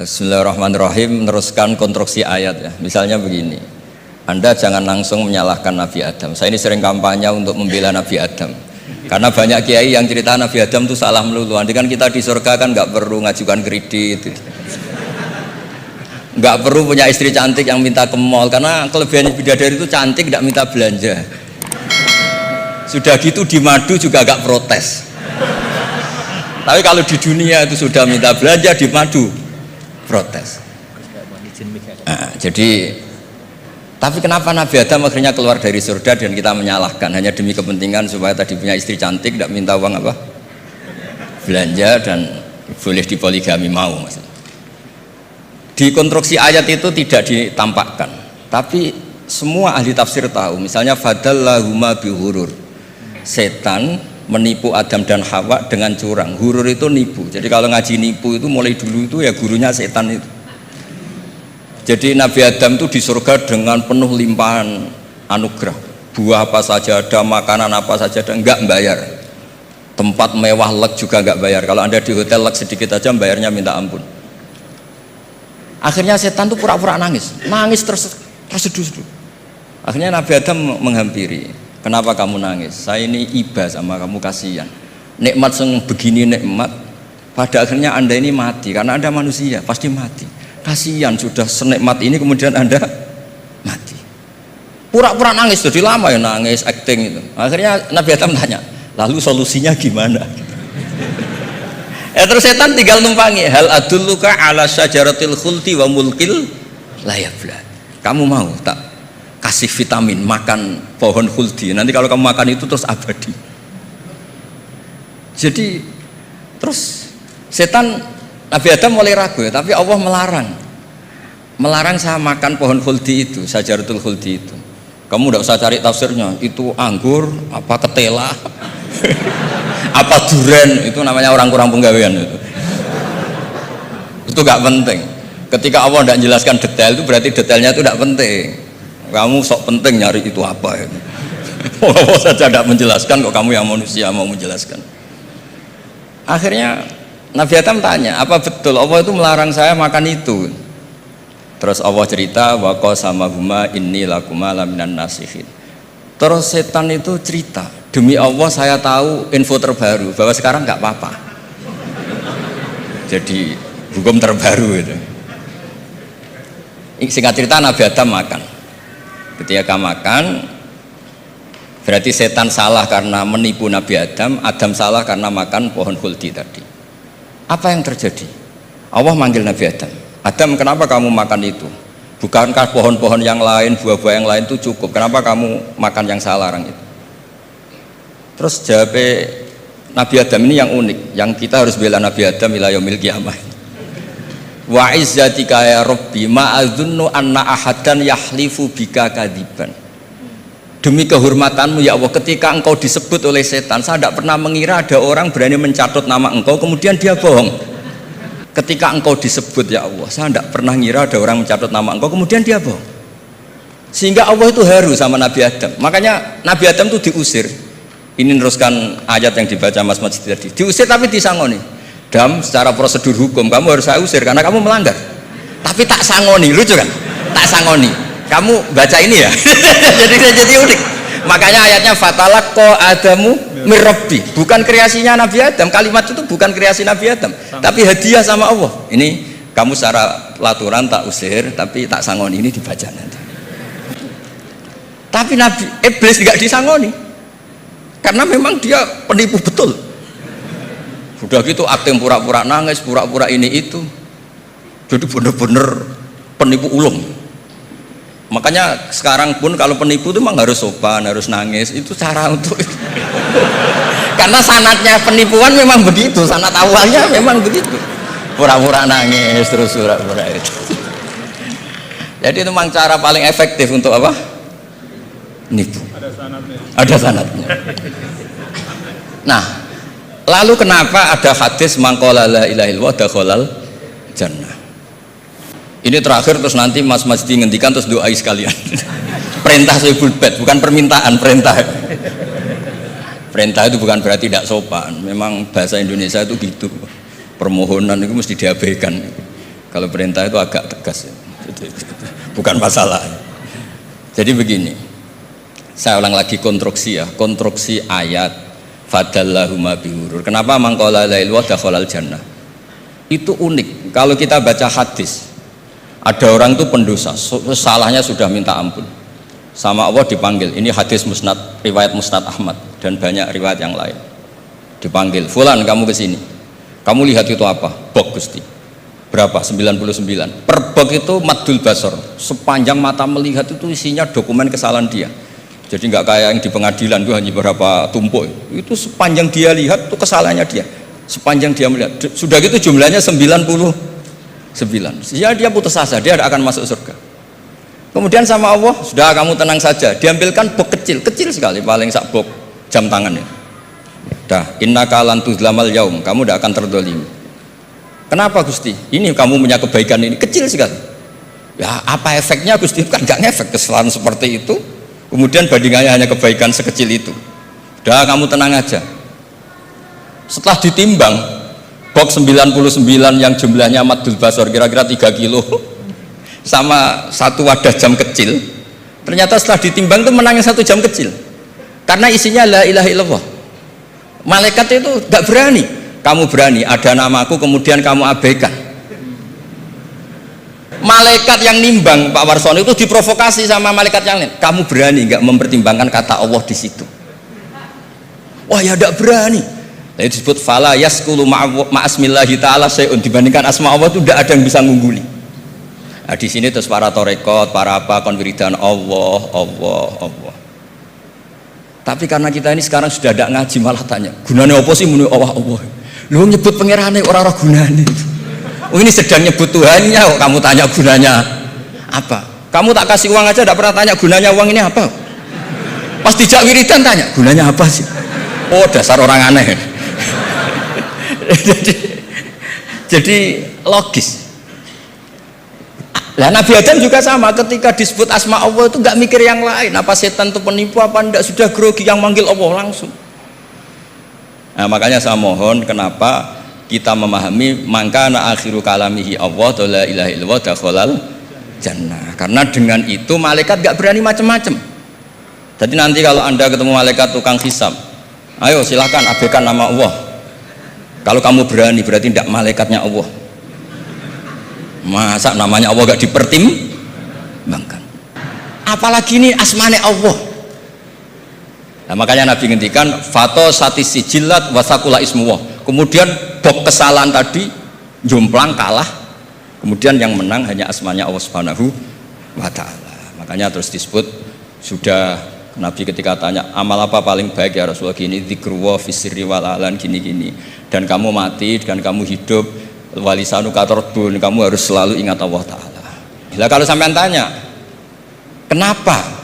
Bismillahirrahmanirrahim. Meneruskan konstruksi ayat ya. Misalnya begini, Anda jangan langsung menyalahkan Nabi Adam. Saya ini sering kampanye untuk membela Nabi Adam, karena banyak kiai yang cerita Nabi Adam itu salah melulu. Nanti kan kita di surga kan nggak perlu ngajukan kredit, nggak perlu punya istri cantik yang minta ke mall, karena kelebihan bidadari itu cantik, nggak minta belanja. Sudah gitu di madu juga nggak protes. Tapi kalau di dunia itu sudah minta belanja, di madu protes. Nah, jadi tapi kenapa Nabi Adam akhirnya keluar dari surga dan kita menyalahkan hanya demi kepentingan supaya tadi punya istri cantik, tidak minta uang apa belanja dan boleh dipoligami mau maksudnya. Di konstruksi ayat itu tidak ditampakkan, tapi semua ahli tafsir tahu. Misalnya fadallahuma bihurur, setan menipu Adam dan Hawa dengan curang. Hurur itu nipu. Jadi kalau ngaji nipu itu mulai dulu itu ya gurunya setan itu. Jadi Nabi Adam itu di surga dengan penuh limpahan anugerah. Buah apa saja ada, makanan apa saja ada, enggak bayar. Tempat mewah leg juga enggak bayar. Kalau Anda di hotel leg sedikit aja bayarnya minta ampun. Akhirnya setan itu pura-pura nangis terseduh-seduh. Akhirnya Nabi Adam menghampiri. Kenapa kamu nangis? Saya ini iba sama kamu, kasihan. Nikmat begini nikmat, pada akhirnya Anda ini mati karena Anda manusia, pasti mati. Kasihan sudah senikmat ini kemudian Anda mati. Pura-pura nangis, jadi lama ya nangis, acting itu. Akhirnya Nabi Adam tanya, lalu solusinya gimana? Terus setan tinggal numpangi. Hal adulluka ala syajaratil khuldi wa mulkil la yafla. Kamu mau tak kasih vitamin, makan pohon khuldi, nanti kalau kamu makan itu terus abadi. Jadi terus setan, Nabi Adam mulai ragu ya, tapi Allah melarang saya makan pohon khuldi itu, syajaratul khuldi itu. Kamu tidak usah cari tafsirnya, itu anggur apa ketela apa duren, itu namanya orang kurang penggawean itu gak penting. Ketika Allah tidak menjelaskan detail itu berarti detailnya itu tidak penting. Kamu sok penting nyari itu apa ya? Allah saja tidak menjelaskan, kok kamu yang manusia mau menjelaskan. Akhirnya Nabi Adam tanya, apa betul Allah itu melarang saya makan itu? Terus Allah cerita, wa qasamahuma inni lakuma laminan nasihin. Terus setan itu cerita, demi Allah saya tahu info terbaru bahwa sekarang nggak apa-apa. Jadi hukum terbaru itu. Singkat cerita Nabi Adam makan. Ketika makan berarti setan salah karena menipu Nabi Adam, Adam salah karena makan pohon khuldi tadi. Apa yang terjadi? Allah manggil Nabi Adam, Adam kenapa kamu makan itu? Bukankah pohon-pohon yang lain, buah-buah yang lain itu cukup? Kenapa kamu makan yang saya larang itu? Terus jawab Nabi Adam ini yang unik, yang kita harus bela Nabi Adam ila yaumil qiyamah. Wa izzatika ya Rabbi ma adzunnu anna ahadan yahlifu bika kadiban. Demi kehormatanmu ya Allah, ketika engkau disebut oleh setan, saya tidak pernah mengira ada orang berani mencatut nama engkau kemudian dia bohong. Ketika engkau disebut ya Allah, saya tidak pernah ngira ada orang mencatut nama engkau kemudian dia bohong. Sehingga Allah itu haru sama Nabi Adam. Makanya Nabi Adam itu diusir. Ini meneruskan ayat yang dibaca Mas Majid tadi. Diusir tapi disangoni. Dam, secara prosedur hukum kamu harus saya usir karena kamu melanggar. Tapi tak sangoni, lucu kan? Tak sangoni. Kamu baca ini ya. jadi unik. Makanya ayatnya fatalaqqa Adamu mir Rabbi. Bukan kreasinya Nabi Adam. Kalimat itu bukan kreasi Nabi Adam, tapi hadiah sama Allah. Ini kamu secara pelaturan tak usir, tapi tak sangoni, ini dibaca nanti. Tapi Nabi Iblis tidak disangoni. Karena memang dia penipu betul. Udah gitu akting pura-pura nangis, pura-pura ini itu. Jadi bener-bener penipu ulung. Makanya sekarang pun kalau penipu itu memang harus sopan, harus nangis. Itu cara untuk karena sanatnya penipuan memang begitu, sanat awalnya memang begitu. Pura-pura nangis terus pura-pura itu. Jadi itu memang cara paling efektif untuk apa? Nipu. Ada sanatnya. Nah, lalu kenapa ada hadis mangqala la ilaha illallah dakhalal jannah? Ini terakhir terus nanti Mas Majdi ngendikan terus doai sekalian. Perintah sebul bed, bukan permintaan, perintah. Perintah itu bukan berarti tidak sopan. Memang bahasa Indonesia itu gitu. Permohonan itu mesti diabaikan. Kalau perintah itu agak tegas ya. Bukan masalah. Jadi begini, saya ulang lagi konstruksi ya, konstruksi ayat fadallahuma bihurur. Kenapa mangqala la ilaha dakhalal jannah? Itu unik. Kalau kita baca hadis, ada orang itu pendosa, salahnya sudah minta ampun. Sama Allah dipanggil. Ini hadis musnad, riwayat Musnad Ahmad dan banyak riwayat yang lain. Dipanggil, "Fulan, kamu ke sini. Kamu lihat itu apa?" "Bok, Gusti." "Berapa?" 99. Per bok itu maddul basor. Sepanjang mata melihat itu isinya dokumen kesalahan dia. Jadi nggak kayak yang di pengadilan itu hanya beberapa tumpuk. Itu sepanjang dia lihat itu kesalahannya dia. Sepanjang dia melihat. Sudah gitu jumlahnya 99. Ya dia putus asa, dia akan masuk surga. Kemudian sama Allah, sudah kamu tenang saja. Diambilkan bok kecil, kecil sekali, paling sak bok jam tangannya. Dah, innaka lan tuzlamal yaum, kamu tidak akan terdolimi. Kenapa Gusti? Ini kamu punya kebaikan ini kecil sekali. Ya apa efeknya Gusti? Kan nggak ngefek kesalahan seperti itu. Kemudian bandingannya hanya kebaikan sekecil itu. Dah kamu tenang aja. Setelah ditimbang box 99 yang jumlahnya maddul basor kira-kira 3 kilo sama satu wadah jam kecil, ternyata setelah ditimbang itu menangnya 1 jam kecil karena isinya la ilaha illallah. Malaikat itu gak berani. Kamu berani ada namaku kemudian kamu abaikan. Malaikat yang nimbang Pak Warsono itu diprovokasi sama malaikat yang lain. Kamu berani nggak mempertimbangkan kata Allah di situ? Wah ya tidak berani. Itu disebut fala yaskulu ma'asmillahi ta'ala syai'un, dibandingkan asma Allah itu tidak ada yang bisa ngungguli. Nah, di sini terus para torekot, para apa konwiridan Allah, Allah, Allah. Tapi karena kita ini sekarang sudah tidak ngaji malah tanya, gunanya apa sih muni Allah, Allah? Lu nyebut pangerane orang-orang gunanya. Oh ini sedang nyebut Tuhannya, kok kamu tanya gunanya apa? Kamu tak kasih uang aja tidak pernah tanya gunanya uang ini apa? Pas dijak wiridan tanya gunanya apa sih? Oh dasar orang aneh. jadi logis. Lah Nabi Adam juga sama, ketika disebut asma Allah itu nggak mikir yang lain, apa setan itu penipu apa enggak, sudah grogi yang manggil Allah langsung. Nah makanya saya mohon, kenapa kita memahami mangkana akhiru kalamihi Allah la ilaha illallah dakhalal jannah, karena dengan itu malaikat gak berani macam-macam. Jadi nanti kalau anda ketemu malaikat tukang hisab, ayo silahkan abaikan nama Allah. Kalau kamu berani berarti tidak malaikatnya Allah. Masa namanya Allah gak dipertimbangkan, apalagi ini asmane Allah. Nah, makanya Nabi ngendikan fato satis sijilat wasakula ismuwah. Kemudian bok kesalahan tadi jomplang kalah, kemudian yang menang hanya asmanya Allah Subhanahu wa ta'ala. Makanya terus disebut, sudah Nabi ketika tanya amal apa paling baik ya Rasulullah, gini dzikrullah fisirri wal alan, gini-gini, dan kamu mati dan kamu hidup walisanu katordun, kamu harus selalu ingat Allah ta'ala. Nah kalau sampean tanya kenapa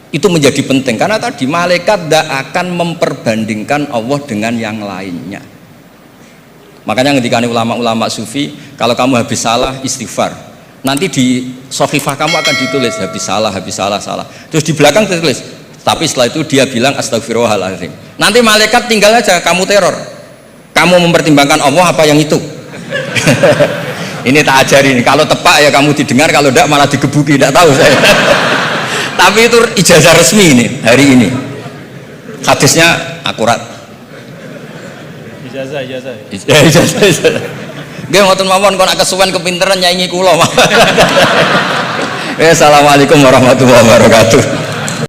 itu menjadi penting, karena tadi malaikat tidak akan memperbandingkan Allah dengan yang lainnya. Makanya ketika ulama-ulama sufi, kalau kamu habis salah istighfar, nanti di sohifah kamu akan ditulis habis salah, salah. Terus di belakang ditulis, tapi setelah itu dia bilang astagfirullahaladzim. Nanti malaikat tinggal aja kamu teror, kamu mempertimbangkan Allah apa yang itu. Ini tak ajarin, kalau tepak ya kamu didengar, kalau tidak malah digebuki, tidak tahu saya. Tapi itu ijazah resmi ini hari ini, hadisnya akurat. Ijazah. Nggih ngoten mawon, kok nak kesuwen kepinteran nyanyi kula. Assalamualaikum warahmatullahi wabarakatuh.